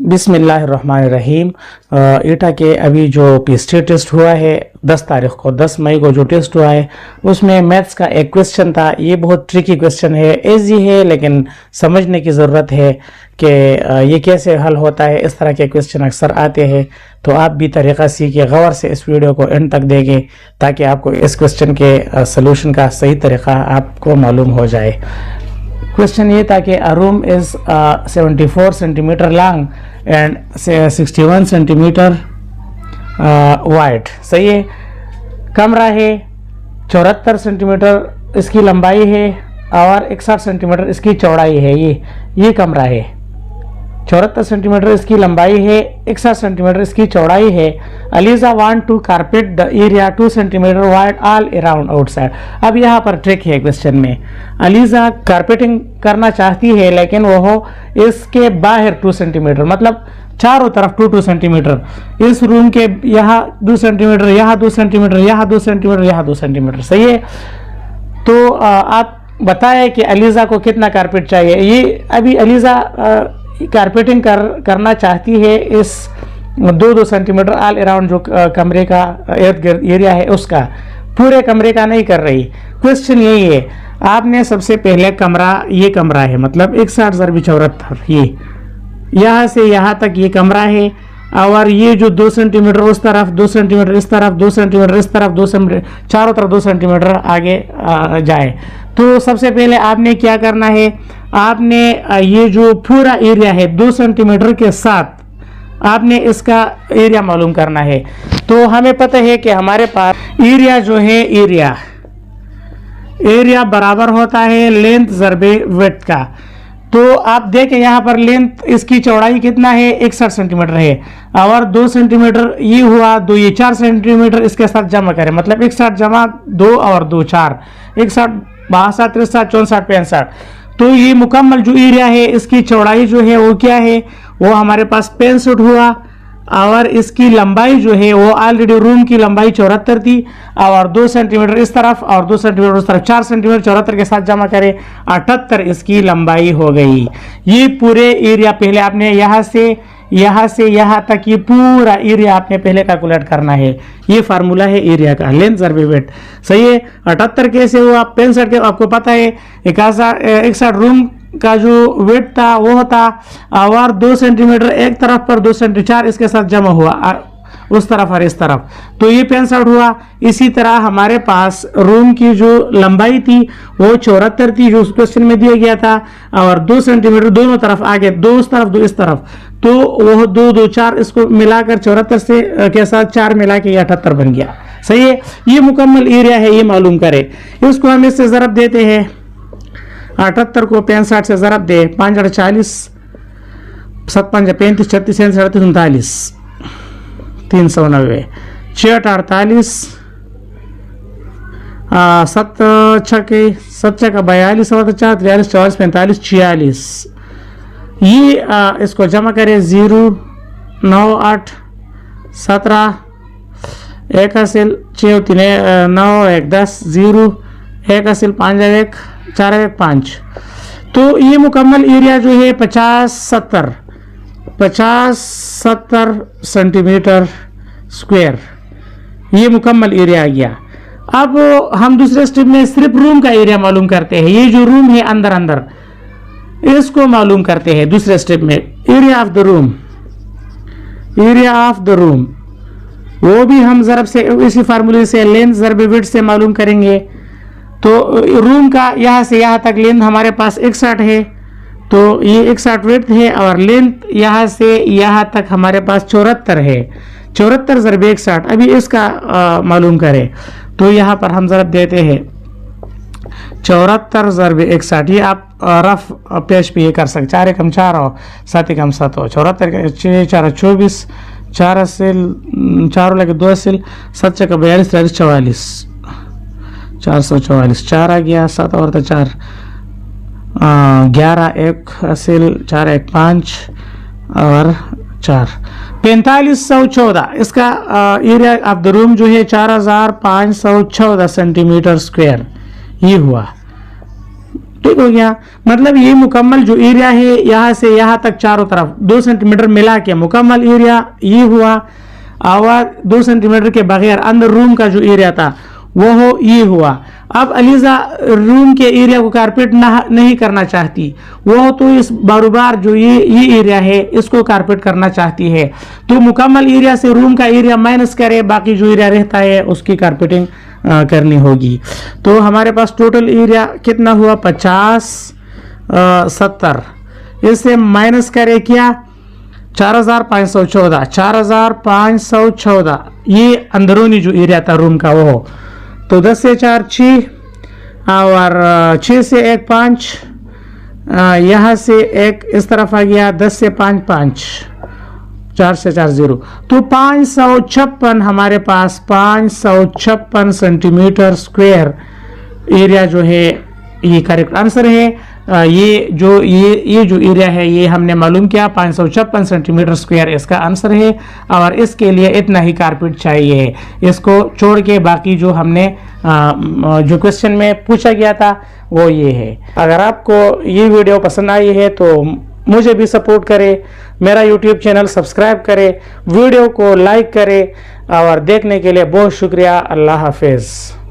बिस्मिल्लाहिर्रहमानिर्रहीम। ईटा के अभी जो पीएसटी टेस्ट हुआ है 10 तारीख को 10 मई को जो टेस्ट हुआ है उसमें मैथ्स का एक क्वेश्चन था। ये बहुत ट्रिकी क्वेश्चन है, इजी है लेकिन समझने की ज़रूरत है कि ये कैसे हल होता है। इस तरह के क्वेश्चन अक्सर आते हैं, तो आप भी तरीक़ा सीखिए, गौर से इस वीडियो को एंड तक देखें ताकि आपको इस क्वेश्चन के सलूशन का सही तरीक़ा आपको मालूम हो जाए। क्वेश्चन ये था कि अ room is 74 centimetre long and 61 centimetre wide. सही है। कमरा है 74 सेंटीमीटर इसकी लंबाई है और 61 सेंटीमीटर इसकी चौड़ाई है। ये कमरा है, 74 सेंटीमीटर इसकी लंबाई है, 61 सेंटीमीटर इसकी चौड़ाई है। Aliza want to carpet the area 2 centimetre wide all around outside. अब यहाँ पर ट्रिक है क्वेश्चन में। अलीजा कारपेटिंग करना चाहती है लेकिन वो इसके बाहर 2 सेंटीमीटर, मतलब चारों तरफ 2 सेंटीमीटर, इस रूम के यहाँ 2 सेंटीमीटर, यहाँ 2 सेंटीमीटर, यहाँ 2 सेंटीमीटर, यहाँ 2 सेंटीमीटर। सही है। तो आप बताएं कि अलीजा को कितना कारपेट चाहिए। ये अभी अलीजा कारपेटिंग करना चाहती है इस 2 सेंटीमीटर ऑल अराउंड जो कमरे का इर्द गिर्द एरिया है उसका, पूरे कमरे का नहीं कर रही। क्वेश्चन यही है, आपने सबसे पहले ये कमरा है, मतलब 61 ज़रबी 74, ये यहाँ से यहाँ तक ये कमरा है और ये जो 2 सेंटीमीटर उस तरफ, 2 सेंटीमीटर इस तरफ, 2 सेंटीमीटर इस तरफ, 2 सेंटीमीटर चारों तरफ 2 सेंटीमीटर आगे जाए। तो सबसे पहले आपने क्या करना है, आपने ये जो पूरा एरिया है 2 सेंटीमीटर के साथ आपने इसका एरिया मालूम करना है। तो हमें पता है कि हमारे पास एरिया जो है, एरिया बराबर होता है लेंथ ज़रबे विड्थ का। तो आप देखें यहाँ पर लेंथ इसकी चौड़ाई कितना है, 61 सेंटीमीटर है और 2 सेंटीमीटर ये हुआ, 2 ये 4 सेंटीमीटर इसके साथ जमा करें, मतलब 61 जमा 2 और 2 4, 61 62 63 64 65। तो ये मुकम्मल जो एरिया है इसकी चौड़ाई जो है वो क्या है, वो हमारे पास 65 हुआ और इसकी लंबाई जो है वो ऑलरेडी रूम की लंबाई 74 थी और 2 सेंटीमीटर इस तरफ और 2 सेंटीमीटर उस तरफ, 4 सेंटीमीटर 74 के साथ जमा करें 78 इसकी लंबाई हो गई। ये पूरे एरिया पहले आपने यहाँ से यहाँ तक ये पूरा एरिया आपने पहले कैलकुलेट करना है। ये फार्मूला है एरिया का, लेंथ ज़रबे विड्थ। सही है। 78 कैसे हुआ, 65 के आपको पता है 61 रूम का जो वेट था वो होता और 2 सेंटीमीटर एक तरफ पर, 2 सेंटीमीटर 4 इसके साथ जमा हुआ उस तरफ और इस तरफ, तो ये 65 हुआ। इसी तरह हमारे पास रूम की जो लंबाई थी वो 74 थी जो उस क्वेश्चन में दिया गया था और 2 सेंटीमीटर दोनों तरफ आगे, 2 उस तरफ 2 इस तरफ, तो वो 2 2 4 इसको मिलाकर 74 से के साथ 4 मिला के 78 बन गया। सही है। ये मुकम्मल एरिया है, ये मालूम करें। इसको हम इससे ज़रब देते हैं, 78 को 65 से ज़रब दे, 5 8 40, 7 5 35 36 37 39 390, 6 8 48, 7 6 का 42 4 43 44 45 46। ये इसको जमा करें, 0 9 8 17 1 हासिल 6 3 9 1 10 0 1 हासिल 5 1 4 1 5। तो ये मुकम्मल एरिया जो है 50 70 सेंटीमीटर स्क्वायर, ये मुकम्मल एरिया आ गया। अब हम दूसरे स्टेप में सिर्फ रूम का एरिया मालूम करते हैं। ये जो रूम है अंदर इसको मालूम करते हैं दूसरे स्टेप में। एरिया ऑफ द रूम वो भी हम ज़रब से इसी फार्मूले से लेंथ ज़रबे विड्थ से मालूम करेंगे। तो रूम का यहाँ से यहाँ तक लेंथ हमारे पास 61 है, तो ये 61 विड्थ है और लेंथ यहाँ से यहाँ तक हमारे पास 74 है, 74 ज़रबे 61। अभी इसका मालूम करें तो यहाँ पर हम ज़रब देते हैं 74 ज़रबे 61। ये आप रफ पेश भी ये कर सकते, 4 1 4 और 7 1 7 हो, 74 6 4 24, 4 हासिल 4 लगे 2 हासिल 7 6 42 43 44 444, 4 आ गया, 7 और 4 11 1 हासिल 4 1 5 और 4 4514। इसका एरिया ऑफ द रूम जो है 4514 सेंटीमीटर स्क्वायर ये हुआ। ठीक हो गया। मतलब ये मुकम्मल जो एरिया है यहाँ से यहाँ तक चारों तरफ 2 सेंटीमीटर मिला के मुकम्मल एरिया ये हुआ, और 2 सेंटीमीटर के बगैर अंदर रूम का जो एरिया था वो ये हुआ। अब अलीजा रूम के एरिया को कारपेट नहीं करना चाहती, वो तो इस बारूबार जो ये एरिया है इसको कारपेट करना चाहती है, तो मुकम्मल एरिया से रूम का एरिया माइनस करे, बाकी जो एरिया रहता है उसकी कारपेटिंग करनी होगी। तो हमारे पास टोटल एरिया कितना हुआ 50 70, इससे माइनस करे क्या 4514 ये अंदरूनी जो एरिया था रूम का वो। तो 10 से 4 6 और 6 से 1 5, यहाँ से 1 इस तरफ आ गया, 10 से 5 5, 4 से 4 0, तो 556 हमारे पास 556 सेंटीमीटर स्क्वायर एरिया जो है ये करेक्ट आंसर है। ये जो एरिया है ये हमने मालूम किया 556 सेंटीमीटर स्क्वायर इसका आंसर है, और इसके लिए इतना ही कारपेट चाहिए। इसको छोड़ के बाकी जो हमने जो क्वेश्चन में पूछा गया था वो ये है। अगर आपको ये वीडियो पसंद आई है तो मुझे भी सपोर्ट करें, मेरा यूट्यूब चैनल सब्सक्राइब करें, वीडियो को लाइक करें, और देखने के लिए बहुत शुक्रिया। अल्लाह हाफिज़।